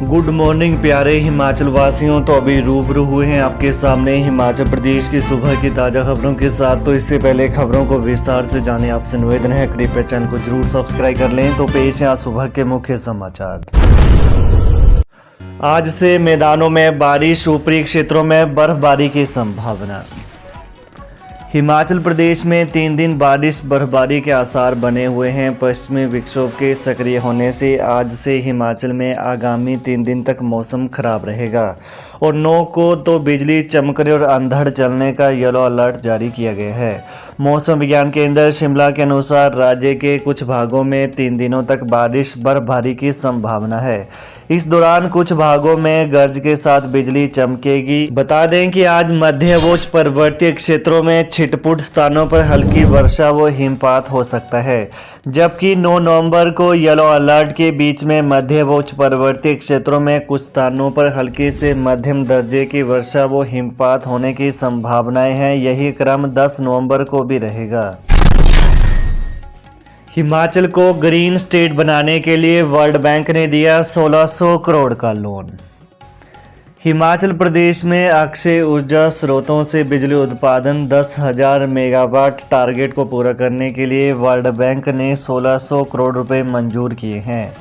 Good morning प्यारे हिमाचल वासियों। तो अभी रूबरू हुए हैं आपके सामने हिमाचल प्रदेश की सुबह की ताज़ा खबरों के साथ। तो इससे पहले खबरों को विस्तार से जाने आपसे निवेदन है, कृपया चैनल को जरूर सब्सक्राइब कर लें। तो पेश है आज सुबह के मुख्य समाचार। आज से मैदानों में बारिश, ऊपरी क्षेत्रों में बर्फबारी की संभावना। हिमाचल प्रदेश में 3 दिन बारिश बर्फबारी के आसार बने हुए हैं। पश्चिमी विक्षोभ के सक्रिय होने से आज से हिमाचल में आगामी 3 दिन तक मौसम खराब रहेगा और 9 को तो बिजली चमकने और अंधड़ चलने का येलो अलर्ट जारी किया गया है। मौसम विज्ञान केंद्र शिमला के अनुसार राज्य के कुछ भागों में 3 दिनों तक बारिश बर्फबारी की संभावना है। इस दौरान कुछ भागों में गर्ज के साथ बिजली चमकेगी। बता दें कि आज मध्य व उच्च पर्वतीय क्षेत्रों में छिटपुट स्थानों पर हल्की वर्षा व हिमपात हो सकता है, जबकि 9 नवंबर को येलो अलर्ट के बीच में मध्य व उच्च पर्वतीय क्षेत्रों में कुछ स्थानों पर हल्की से मध्यम दर्जे की वर्षा व हिमपात होने की संभावनाएं हैं। यही क्रम 10 नवंबर को भी रहेगा। हिमाचल को ग्रीन स्टेट बनाने के लिए वर्ल्ड बैंक ने दिया 1600 करोड़ का लोन। हिमाचल प्रदेश में अक्षय ऊर्जा स्रोतों से बिजली उत्पादन 10,000 मेगावाट टारगेट को पूरा करने के लिए वर्ल्ड बैंक ने 1600 करोड़ रुपए मंजूर किए हैं।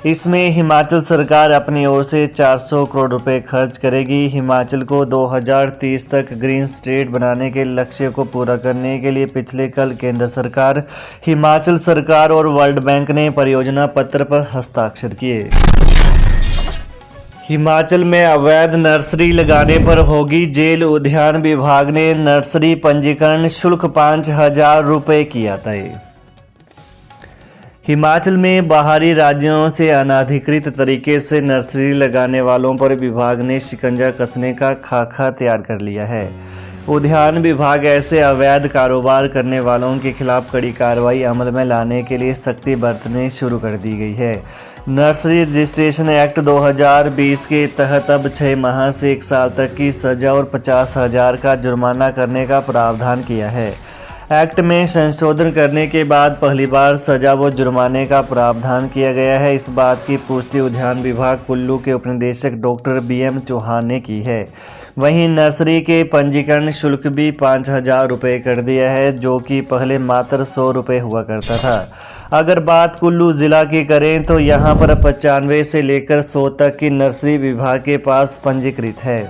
इसमें हिमाचल सरकार अपनी ओर से 400 करोड़ रुपए खर्च करेगी। हिमाचल को 2030 तक ग्रीन स्टेट बनाने के लक्ष्य को पूरा करने के लिए पिछले कल केंद्र सरकार, हिमाचल सरकार और वर्ल्ड बैंक ने परियोजना पत्र पर हस्ताक्षर किए। हिमाचल में अवैध नर्सरी लगाने पर होगी जेल। उद्यान विभाग ने नर्सरी पंजीकरण शुल्क 5,000 रुपये किया तय। हिमाचल में बाहरी राज्यों से अनाधिकृत तरीके से नर्सरी लगाने वालों पर विभाग ने शिकंजा कसने का खाका तैयार कर लिया है। उद्यान विभाग ऐसे अवैध कारोबार करने वालों के खिलाफ कड़ी कार्रवाई अमल में लाने के लिए सख्ती बरतने शुरू कर दी गई है। नर्सरी रजिस्ट्रेशन एक्ट 2020 के तहत अब 6 माह से 1 साल तक की सजा और 50,000 का जुर्माना करने का प्रावधान किया है। एक्ट में संशोधन करने के बाद पहली बार सजा व जुर्माने का प्रावधान किया गया है। इस बात की पुष्टि उद्यान विभाग कुल्लू के उपनिदेशक डॉक्टर BM चौहान ने की है। वहीं नर्सरी के पंजीकरण शुल्क भी 5,000 रुपये कर दिया है, जो कि पहले मात्र 100 रुपये हुआ करता था। अगर बात कुल्लू ज़िला की करें तो यहाँ पर 95 से लेकर 100 तक की नर्सरी विभाग के पास पंजीकृत है।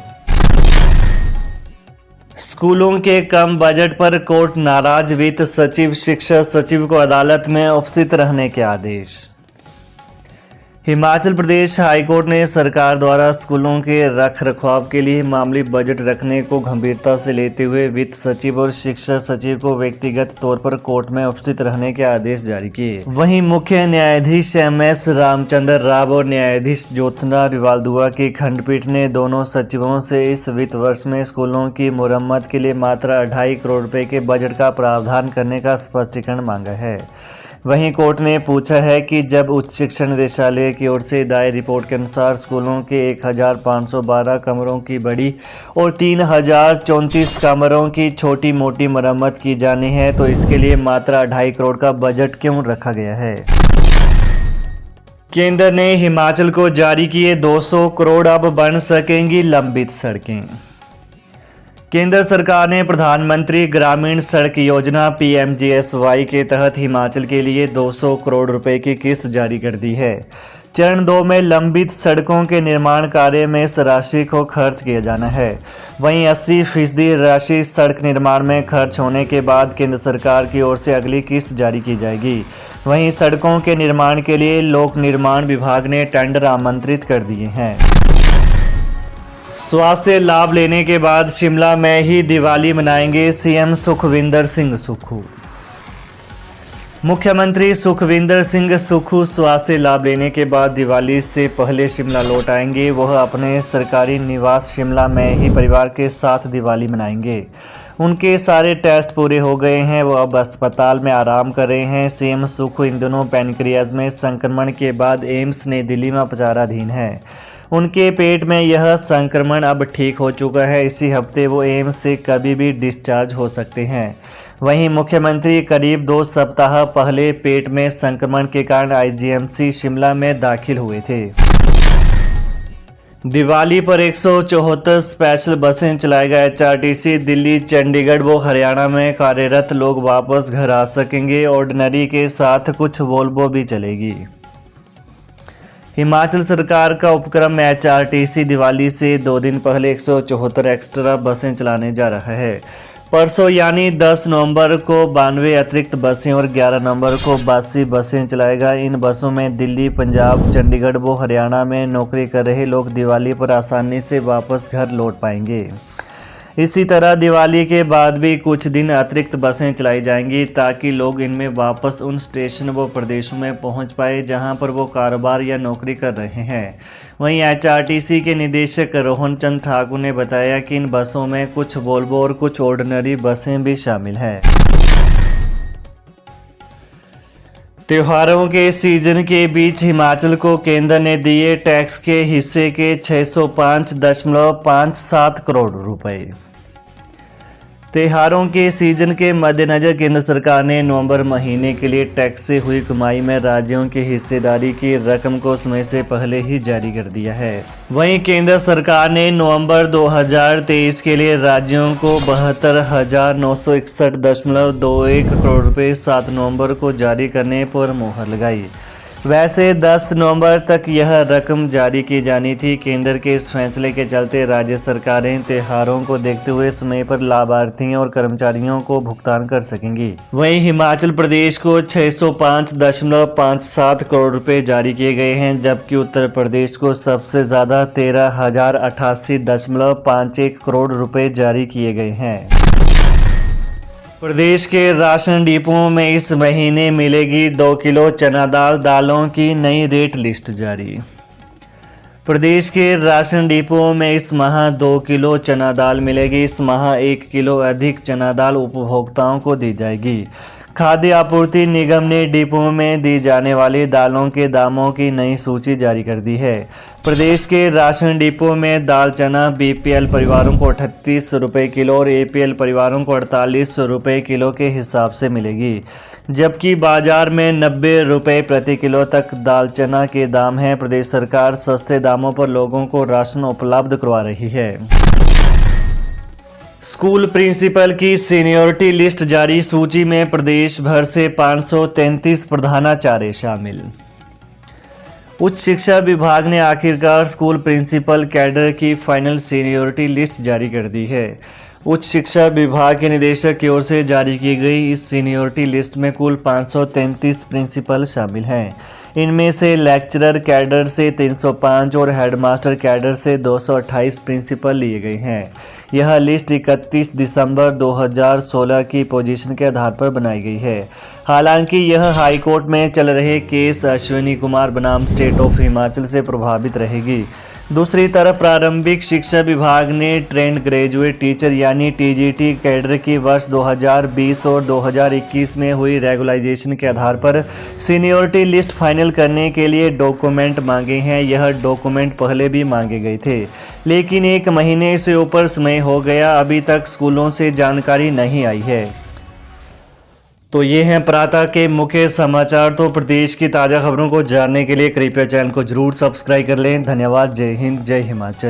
स्कूलों के कम बजट पर कोर्ट नाराज। वित्त सचिव, शिक्षा सचिव को अदालत में उपस्थित रहने के आदेश। हिमाचल प्रदेश हाईकोर्ट ने सरकार द्वारा स्कूलों के रख रखाव के लिए मामूली बजट रखने को गंभीरता से लेते हुए वित्त सचिव और शिक्षा सचिव को व्यक्तिगत तौर पर कोर्ट में उपस्थित रहने के आदेश जारी किए। वहीं मुख्य न्यायाधीश MS रामचंद्र राव और न्यायाधीश ज्योत्सना रिवालदुआ की खंडपीठ ने दोनों सचिवों से इस वित्त वर्ष में स्कूलों की मुरम्मत के लिए मात्र 2.5 करोड़ रुपए के बजट का प्रावधान करने का स्पष्टीकरण मांगा है। वहीं कोर्ट ने पूछा है कि जब उच्च शिक्षा निदेशालय की ओर से दायर रिपोर्ट के अनुसार स्कूलों के 1,512 कमरों की बड़ी और 3,034 कमरों की छोटी मोटी मरम्मत की जानी है, तो इसके लिए मात्र 2.5 करोड़ का बजट क्यों रखा गया है। केंद्र ने हिमाचल को जारी किए 200 करोड़, अब बन सकेंगी लंबित सड़कें। केंद्र सरकार ने प्रधानमंत्री ग्रामीण सड़क योजना PMGSY के तहत हिमाचल के लिए 200 करोड़ रुपए की किस्त जारी कर दी है। चरण 2 में लंबित सड़कों के निर्माण कार्य में इस राशि को खर्च किया जाना है। वहीं 80% राशि सड़क निर्माण में खर्च होने के बाद केंद्र सरकार की ओर से अगली किस्त जारी की जाएगी। वहीं सड़कों के निर्माण के लिए लोक निर्माण विभाग ने टेंडर आमंत्रित कर दिए हैं। स्वास्थ्य लाभ लेने के बाद शिमला में ही दिवाली मनाएंगे CM सुखविंदर सिंह सुक्खू। मुख्यमंत्री सुखविंदर सिंह सुक्खू स्वास्थ्य लाभ लेने के बाद दिवाली से पहले शिमला लौट आएंगे। वह अपने सरकारी निवास शिमला में ही परिवार के साथ दिवाली मनाएंगे। उनके सारे टेस्ट पूरे हो गए हैं, वह अब अस्पताल में आराम कर रहे हैं। CM सुक्खू इन दिनों पैनक्रियाज में संक्रमण के बाद एम्स नई दिल्ली में उपचाराधीन है। उनके पेट में यह संक्रमण अब ठीक हो चुका है। इसी हफ्ते वो एम्स से कभी भी डिस्चार्ज हो सकते हैं। वहीं मुख्यमंत्री करीब 2 सप्ताह पहले पेट में संक्रमण के कारण IGMC शिमला में दाखिल हुए थे। दिवाली पर 174 स्पेशल बसें चलाएगा एचआरटीसी। दिल्ली, चंडीगढ़ व हरियाणा में कार्यरत लोग वापस घर आ सकेंगे। ऑर्डिनरी के साथ कुछ वोल्वो भी चलेगी। हिमाचल सरकार का उपक्रम एचआरटीसी दिवाली से 2 दिन पहले 174 एक्स्ट्रा बसें चलाने जा रहा है। परसों यानी 10 नवंबर को 92 अतिरिक्त बसें और 11 नवंबर को 82 बसें चलाएगा। इन बसों में दिल्ली, पंजाब, चंडीगढ़ व हरियाणा में नौकरी कर रहे लोग दिवाली पर आसानी से वापस घर लौट पाएंगे। इसी तरह दिवाली के बाद भी कुछ दिन अतिरिक्त बसें चलाई जाएंगी ताकि लोग इनमें वापस उन स्टेशन व प्रदेशों में पहुंच पाए जहां पर वो कारोबार या नौकरी कर रहे हैं। वहीं एचआरटीसी के निदेशक रोहन चंद ठाकुर ने बताया कि इन बसों में कुछ वोल्वो और कुछ ऑर्डिनरी बसें भी शामिल हैं। त्योहारों के सीजन के बीच हिमाचल को केंद्र ने दिए टैक्स के हिस्से के 605.57 करोड़ रुपए। त्योहारों के सीजन के मद्देनजर केंद्र सरकार ने नवंबर महीने के लिए टैक्स से हुई कमाई में राज्यों की हिस्सेदारी की रकम को समय से पहले ही जारी कर दिया है। वहीं केंद्र सरकार ने नवंबर 2023 के लिए राज्यों को 72,961.21 करोड़ रुपए 7 नवंबर को जारी करने पर मुहर लगाई। वैसे 10 नवंबर तक यह रकम जारी की जानी थी। केंद्र के इस फैसले के चलते राज्य सरकारें त्योहारों को देखते हुए समय पर लाभार्थियों और कर्मचारियों को भुगतान कर सकेंगी। वहीं हिमाचल प्रदेश को 605.57 करोड़ रुपए जारी किए गए हैं, जबकि उत्तर प्रदेश को सबसे ज़्यादा 13,088.51 करोड़ रुपए जारी किए गए हैं। प्रदेश के राशन डिपों में इस महीने मिलेगी 2 किलो चना दाल। दालों की नई रेट लिस्ट जारी। प्रदेश के राशन डिपों में इस माह 2 किलो चना दाल मिलेगी। इस माह 1 किलो अधिक चना दाल उपभोक्ताओं को दी जाएगी। खाद्य आपूर्ति निगम ने डिपों में दी जाने वाली दालों के दामों की नई सूची जारी कर दी है। प्रदेश के राशन डिपो में दाल चना बीपीएल परिवारों को 38 रुपये किलो और एपीएल परिवारों को 48 रुपये किलो के हिसाब से मिलेगी, जबकि बाजार में 90 रुपये प्रति किलो तक दाल चना के दाम हैं। प्रदेश सरकार सस्ते दामों पर लोगों को राशन उपलब्ध करवा रही है। स्कूल प्रिंसिपल की सीनियरिटी लिस्ट जारी। सूची में प्रदेश भर से 533 प्रधानाचार्य शामिल। उच्च शिक्षा विभाग ने आखिरकार स्कूल प्रिंसिपल कैडर की फाइनल सीनियरिटी लिस्ट जारी कर दी है। उच्च शिक्षा विभाग के निदेशक की ओर से जारी की गई इस सीनियरिटी लिस्ट में कुल 533 प्रिंसिपल शामिल हैं। इनमें से लेक्चरर कैडर से 305 और हेडमास्टर कैडर से 228 प्रिंसिपल लिए गए हैं। यह लिस्ट 31 दिसंबर 2016 की पोजीशन के आधार पर बनाई गई है। हालांकि यह हाई कोर्ट में चल रहे केस अश्विनी कुमार बनाम स्टेट ऑफ हिमाचल से प्रभावित रहेगी। दूसरी तरफ प्रारंभिक शिक्षा विभाग ने ट्रेंड ग्रेजुएट टीचर यानी टीजीटी कैडर की वर्ष 2020 और 2021 में हुई रेगुलाइजेशन के आधार पर सीनियरिटी लिस्ट फाइनल करने के लिए डॉक्यूमेंट मांगे हैं। यह डॉक्यूमेंट पहले भी मांगे गए थे, लेकिन 1 महीने से ऊपर समय हो गया, अभी तक स्कूलों से जानकारी नहीं आई है। तो ये हैं प्रातः के मुख्य समाचार। तो प्रदेश की ताज़ा खबरों को जानने के लिए कृपया चैनल को जरूर सब्सक्राइब कर लें। धन्यवाद। जय हिंद, जय हिमाचल।